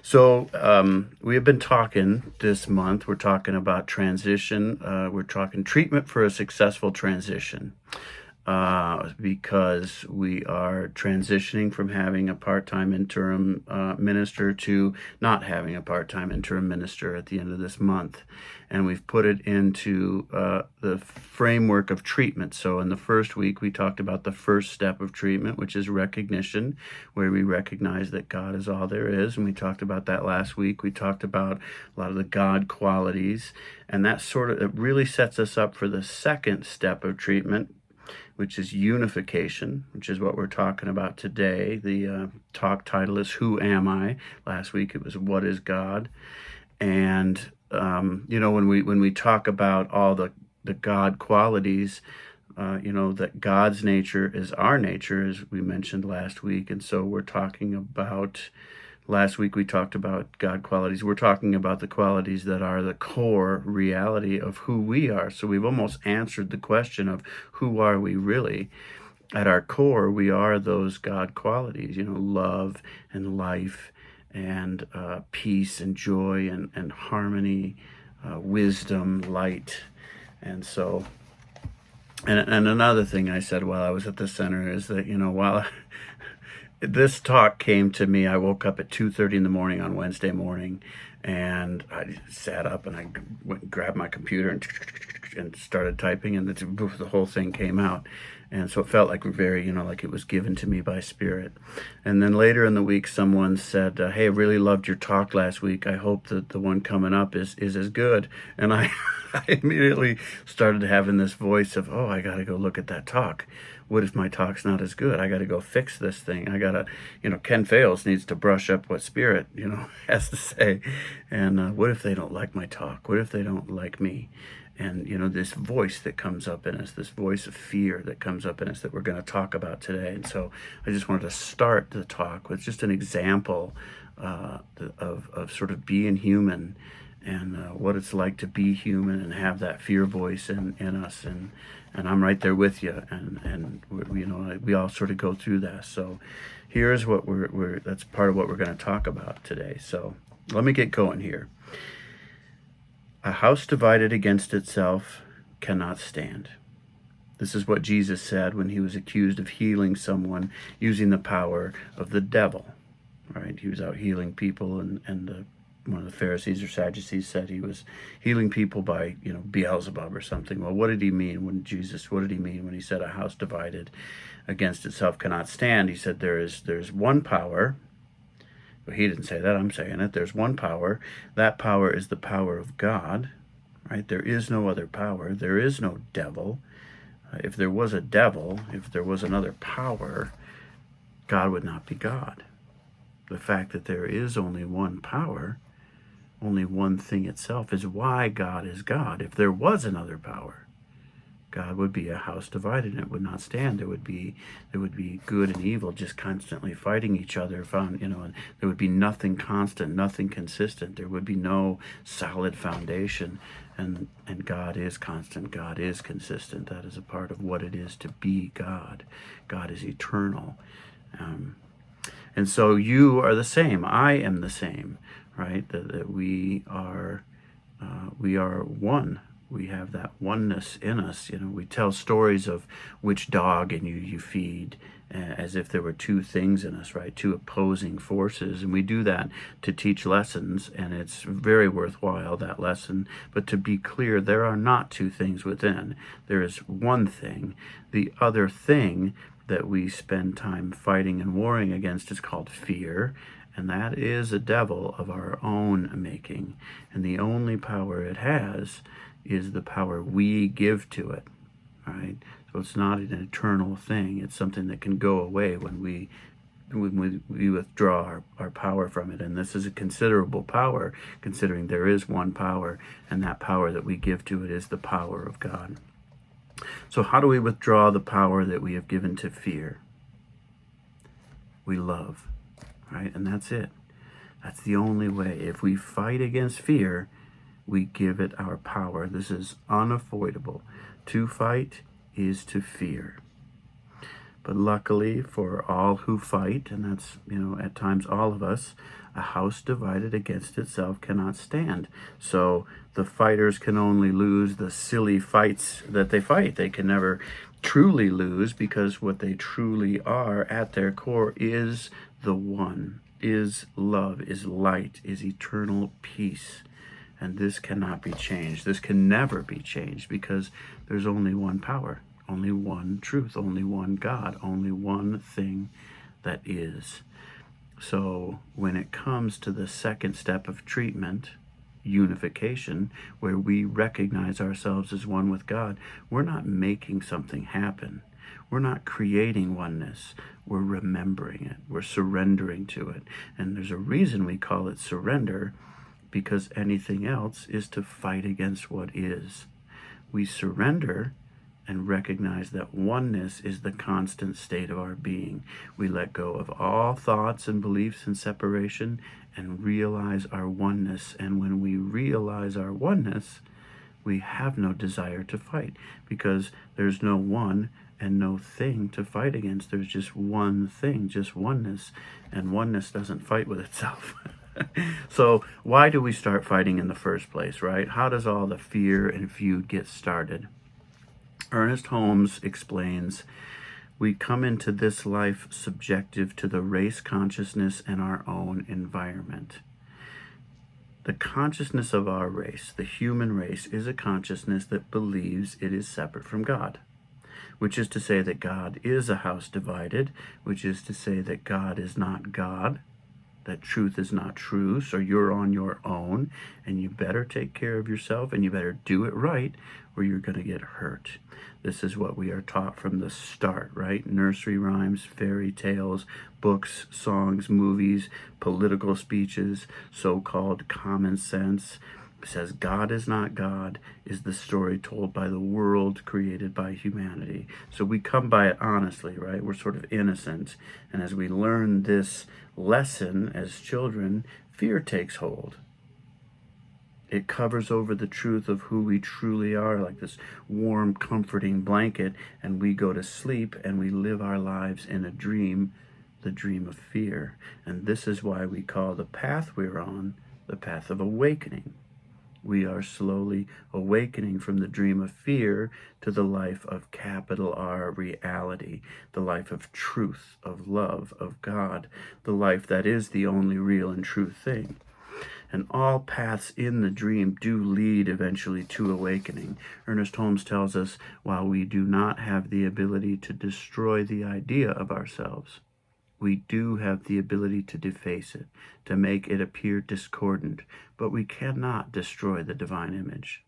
So we have been talking this month. We're talking about transition. We're talking treatment for a successful transition because we are transitioning from having a part-time interim minister to not having a part-time interim minister at the end of this month. And we've put it into the framework of treatment. So in the first week, we talked about the first step of treatment, which is recognition, where we recognize that God is all there is. And we talked about that last week. We talked about a lot of the God qualities. And that it really sets us up for the second step of treatment, which is unification, which is what we're talking about today. The talk title is Who Am I? Last week it was What is God? And when we talk about all the God qualities, that God's nature is our nature, as we mentioned last week. And so we're talking about, last week we talked about God qualities. We're talking about the qualities that are the core reality of who we are. So we've almost answered the question of who are we really? At our core, we are those God qualities, love and life and peace and joy and harmony, wisdom, light. And so, and another thing I said while I was at the center is that, while this talk came to me, I woke up at 2:30 in the morning on Wednesday morning, and I sat up and I went and grabbed my computer and started typing, and the whole thing came out. And so it felt like very, like it was given to me by Spirit. And then later in the week, someone said, hey, I really loved your talk last week. I hope that the one coming up is as good. And I immediately started having this voice of, oh, I got to go look at that talk. What if my talk's not as good? I got to go fix this thing. I got to, Ken Fales needs to brush up what Spirit, has to say. And what if they don't like my talk? What if they don't like me? And, this voice that comes up in us, this voice of fear that comes up in us that we're going to talk about today. And so I just wanted to start the talk with just an example of sort of being human and what it's like to be human and have that fear voice in us. And I'm right there with you. And we all sort of go through that. So here's what that's part of what we're going to talk about today. So let me get going here. A house divided against itself cannot stand. This is what Jesus said when he was accused of healing someone using the power of the devil. Right? He was out healing people, and one of the Pharisees or Sadducees said he was healing people by, Beelzebub or something. Well, what did he mean when he said a house divided against itself cannot stand? He said there's one power. He didn't say that, I'm saying it. There's one power. That power is the power of God, right? There is no other power. There is no devil. If there was a devil, if there was another power, God would not be God. The fact that there is only one power, only one thing itself, is why God is God. If there was another power, God would be a house divided and it would not stand. There would be good and evil just constantly fighting each other. And there would be nothing constant, nothing consistent. There would be no solid foundation. And God is constant. God is consistent. That is a part of what it is to be God. God is eternal. And so you are the same. I am the same, right? That we are one. We have that oneness in us. We tell stories of which dog and you feed as if there were two things in us, right? Two opposing forces. And we do that to teach lessons, and it's very worthwhile, that lesson. But to be clear, there are not two things within. There is one thing. The other thing that we spend time fighting and warring against is called fear. And that is a devil of our own making. And the only power it has is the power we give to it, right? So it's not an eternal thing. It's something that can go away when we withdraw our power from it. And this is a considerable power, considering there is one power, and that power that we give to it is the power of God. So how do we withdraw the power that we have given to fear? We love, right? And that's it. That's the only way. If we fight against fear, we give it our power. This is unavoidable. To fight is to fear. But luckily for all who fight, and that's, at times all of us, A house divided against itself cannot stand. So the fighters can only lose the silly fights that they fight. They can never truly lose, because what they truly are at their core is the one, is love, is light, is eternal peace. And this cannot be changed. This can never be changed, because there's only one power, only one truth, only one God, only one thing that is. So when it comes to the second step of treatment, unification, where we recognize ourselves as one with God, we're not making something happen. We're not creating oneness. We're remembering it. We're surrendering to it. And there's a reason we call it surrender, because anything else is to fight against what is. We surrender and recognize that oneness is the constant state of our being. We let go of all thoughts and beliefs and separation and realize our oneness. And when we realize our oneness, we have no desire to fight, because there's no one and no thing to fight against. There's just one thing, just oneness, and oneness doesn't fight with itself. So why do we start fighting in the first place, right? How does all the fear and feud get started? Ernest Holmes explains, we come into this life subjective to the race consciousness and our own environment. The consciousness of our race, the human race, is a consciousness that believes it is separate from God, which is to say that God is a house divided, which is to say that God is not God, that truth is not true, so you're on your own, and you better take care of yourself, and you better do it right, or you're going to get hurt. This is what we are taught from the start, right? Nursery rhymes, fairy tales, books, songs, movies, political speeches, so-called common sense. It says God is not God is the story told by the world created by humanity. So we come by it honestly, right? We're sort of innocent. And as we learn this lesson as children, fear takes hold. It covers over the truth of who we truly are, like this warm, comforting blanket, and we go to sleep and we live our lives in a dream, the dream of fear. And this is why we call the path we're on the path of awakening. We are slowly awakening from the dream of fear to the life of capital R reality, the life of truth, of love, of God, the life that is the only real and true thing. And all paths in the dream do lead eventually to awakening. Ernest Holmes tells us, while we do not have the ability to destroy the idea of ourselves, we do have the ability to deface it, to make it appear discordant, but we cannot destroy the divine image.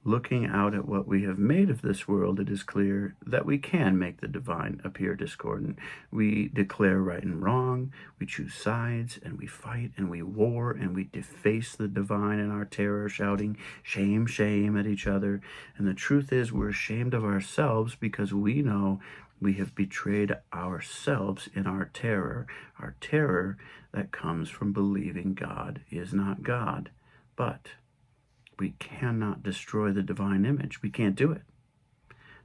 Looking out at what we have made of this world, it is clear that we can make the divine appear discordant. We declare right and wrong, we choose sides, and we fight, and we war, and we deface the divine in our terror, shouting, shame, shame at each other. And the truth is, we're ashamed of ourselves because we know we have betrayed ourselves in our terror that comes from believing God is not God. But we cannot destroy the divine image. We can't do it.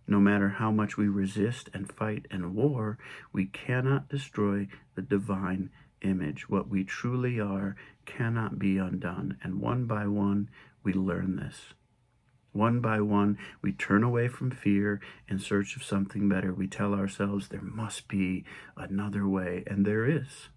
No matter how much we resist and fight and war, we cannot destroy the divine image. What we truly are cannot be undone. And one by one, we learn this. One by one, we turn away from fear in search of something better. We tell ourselves there must be another way, and there is.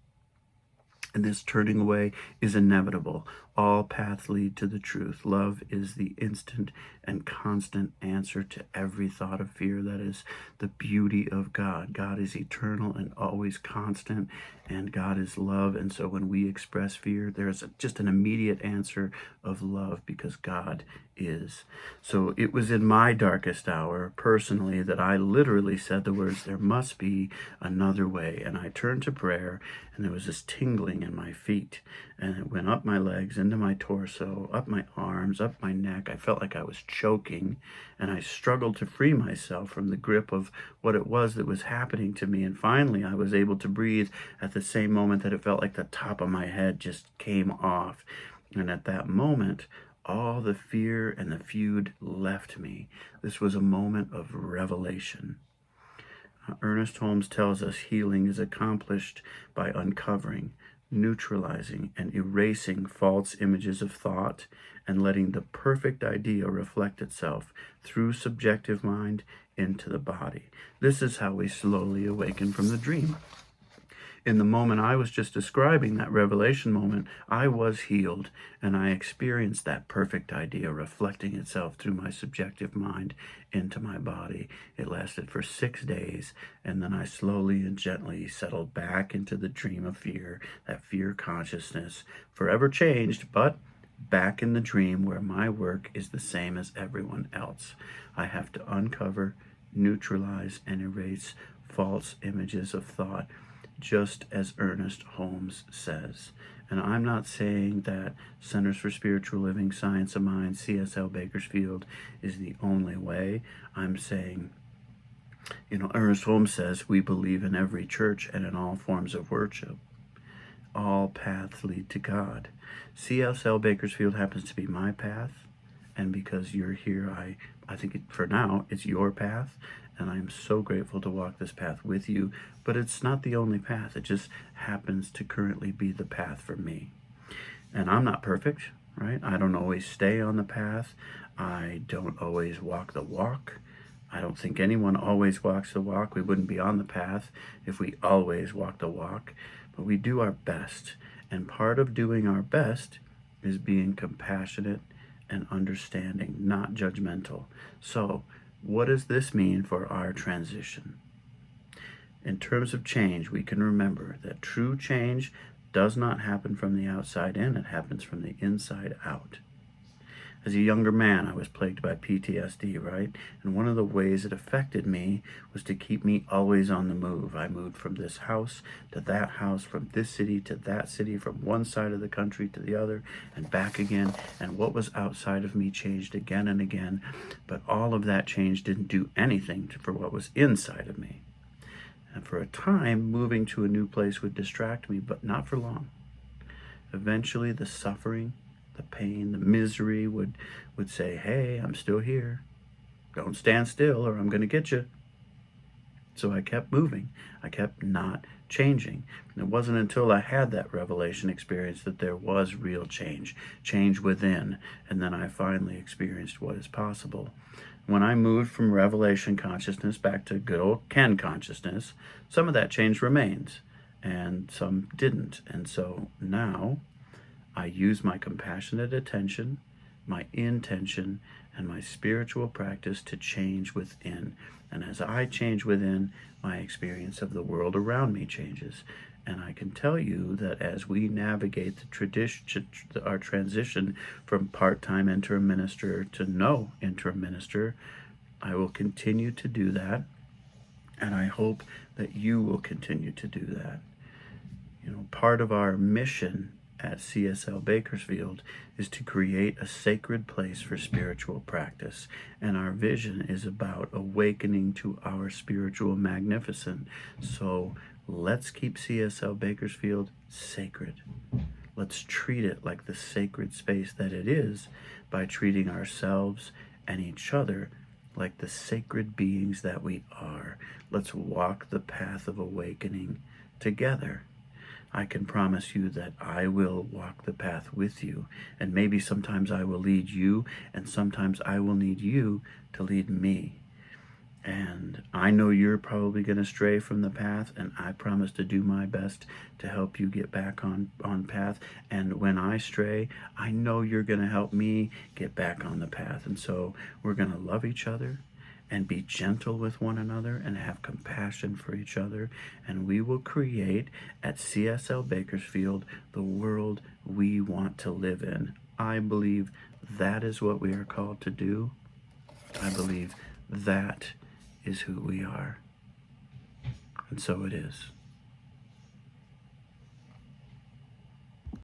And this turning away is inevitable. All paths lead to the truth. Love is the instant and constant answer to every thought of fear. That is the beauty of God. God is eternal and always constant, and God is love. And so when we express fear, there's just an immediate answer of love, because God is. So it was in my darkest hour, personally, that I literally said the words, there must be another way. And I turned to prayer, and there was this tingling in my feet, and it went up my legs, into my torso, up my arms, up my neck. I felt like I was choking, and I struggled to free myself from the grip of what it was that was happening to me. And finally, I was able to breathe at the same moment that it felt like the top of my head just came off. And at that moment, all the fear and the feud left me. This was a moment of revelation. Ernest Holmes tells us healing is accomplished by uncovering, neutralizing and erasing false images of thought, and letting the perfect idea reflect itself through subjective mind into the body. This is how we slowly awaken from the dream. In the moment I was just describing, that revelation moment, I was healed, and I experienced that perfect idea reflecting itself through my subjective mind into my body. It lasted for 6 days, and then I slowly and gently settled back into the dream of fear, that fear consciousness, forever changed, but back in the dream where my work is the same as everyone else. I have to uncover, neutralize, and erase false images of thought, just as Ernest Holmes says. And I'm not saying that Centers for Spiritual Living, Science of Mind, CSL Bakersfield is the only way. I'm saying, Ernest Holmes says we believe in every church and in all forms of worship. All paths lead to God. CSL Bakersfield happens to be my path, and because you're here, I think for now it's your path, and I'm so grateful to walk this path with you. But it's not the only path. It just happens to currently be the path for me. And I'm not perfect, right? I don't always stay on the path. I don't always walk the walk. I don't think anyone always walks the walk. We wouldn't be on the path if we always walk the walk. But we do our best. And part of doing our best is being compassionate and understanding, not judgmental. So, what does this mean for our transition? In terms of change, we can remember that true change does not happen from the outside in, it happens from the inside out. As a younger man, I was plagued by PTSD, right? And one of the ways it affected me was to keep me always on the move. I moved from this house to that house, from this city to that city, from one side of the country to the other, and back again. And what was outside of me changed again and again. But all of that change didn't do anything for what was inside of me. And for a time, moving to a new place would distract me, but not for long. Eventually, the suffering, the pain, the misery would say, hey, I'm still here. Don't stand still or I'm going to get you. So I kept moving. I kept not changing. And it wasn't until I had that revelation experience that there was real change within. And then I finally experienced what is possible. When I moved from revelation consciousness back to good old Ken consciousness, some of that change remains and some didn't. And so now I use my compassionate attention, my intention, and my spiritual practice to change within. And as I change within, my experience of the world around me changes. And I can tell you that as we navigate our transition from part-time interim minister to no interim minister, I will continue to do that. And I hope that you will continue to do that. Part of our mission at CSL Bakersfield is to create a sacred place for spiritual practice. And our vision is about awakening to our spiritual magnificence. So let's keep CSL Bakersfield sacred. Let's treat it like the sacred space that it is by treating ourselves and each other like the sacred beings that we are. Let's walk the path of awakening together. I can promise you that I will walk the path with you. And maybe sometimes I will lead you, and sometimes I will need you to lead me. And I know you're probably going to stray from the path, and I promise to do my best to help you get back on path. And when I stray, I know you're going to help me get back on the path. And so we're going to love each other and be gentle with one another and have compassion for each other. And we will create at CSL Bakersfield the world we want to live in. I believe that is what we are called to do. I believe that is who we are. And so it is.